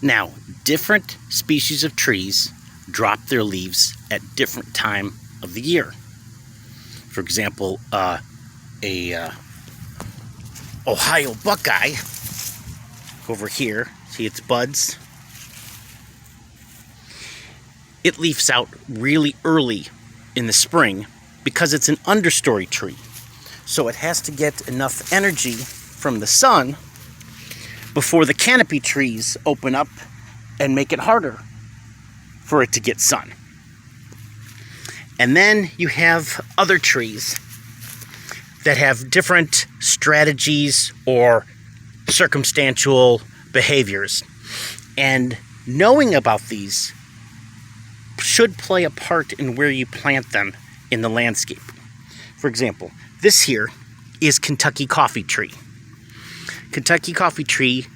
Now, different species of trees drop their leaves at different time of the year. For example, a Ohio Buckeye over here, see its buds? It leaves out really early in the spring because it's an understory tree. So it has to get enough energy from the sun before the canopy trees open up and make it harder for it to get sun. And then you have other trees that have different strategies or circumstantial behaviors. And knowing about these should play a part in where you plant them in the landscape. For example, this here is Kentucky Coffeetree. Kentucky Coffeetree,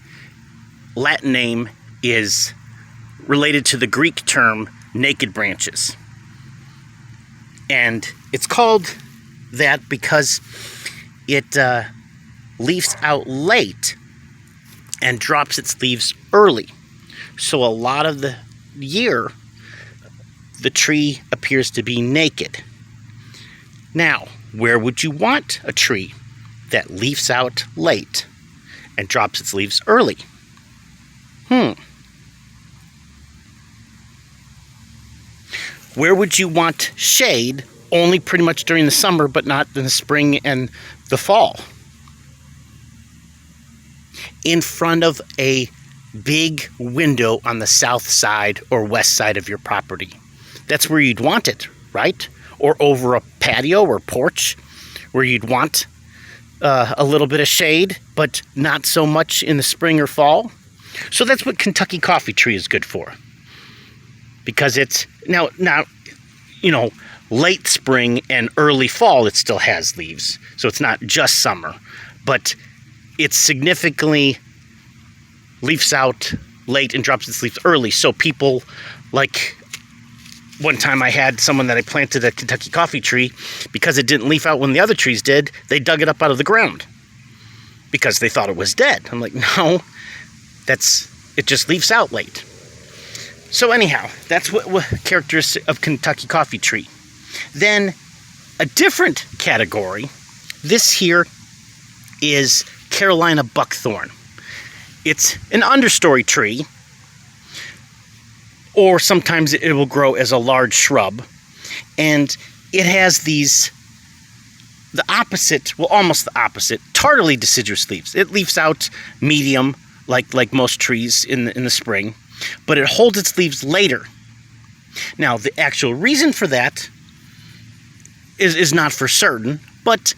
Latin name, is related to the Greek term naked branches. And it's called that because it leaves out late and drops its leaves early. So a lot of the year, the tree appears to be naked. Now, where would you want a tree that leaves out late and drops its leaves early? Where would you want shade only pretty much during the summer, but not in the spring and the fall? In front of a big window on the south side or west side of your property. That's where you'd want it, right? Or over a patio or porch where you'd want a little bit of shade, but not so much in the spring or fall. So that's what Kentucky Coffeetree is good for. Because it's now, late spring and early fall, it still has leaves. So it's not just summer, but it significantly leaves out late and drops its leaves early. So people, like one time I had someone that I planted a Kentucky Coffeetree, because it didn't leaf out when the other trees did, they dug it up out of the ground because they thought it was dead. I'm like, no, it just leaves out late. So anyhow, that's what characteristic of Kentucky Coffeetree. Then a different category, this here is Carolina Buckthorn. It's an understory tree, or sometimes it will grow as a large shrub, and it has almost the opposite, tardily deciduous leaves. It leaves out medium, like most trees in the spring, but it holds its leaves later. Now, the actual reason for that is not for certain, but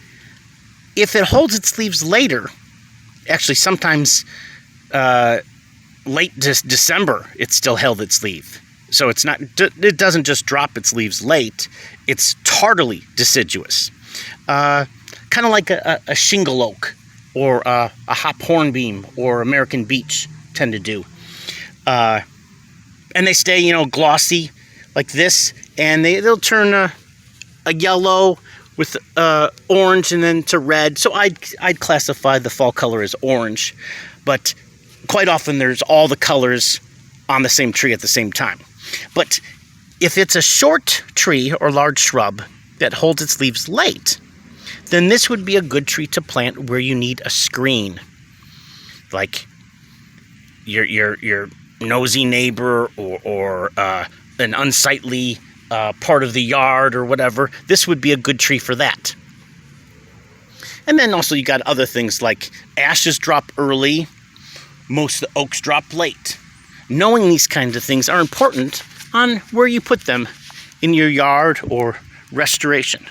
if it holds its leaves later, actually sometimes late December, it still held its leaf. So it doesn't just drop its leaves late, it's tardily deciduous. Kind of like a shingle oak or a hop hornbeam or American beech tend to do. And they stay, glossy like this, and they'll turn a yellow with orange and then to red. So I'd classify the fall color as orange, but quite often there's all the colors on the same tree at the same time. But if it's a short tree or large shrub that holds its leaves late, then this would be a good tree to plant where you need a screen. Like your nosy neighbor or an unsightly part of the yard or whatever. This would be a good tree for that. And then also you got other things like ashes drop early, most of the oaks drop late. Knowing these kinds of things are important on where you put them in your yard or restoration.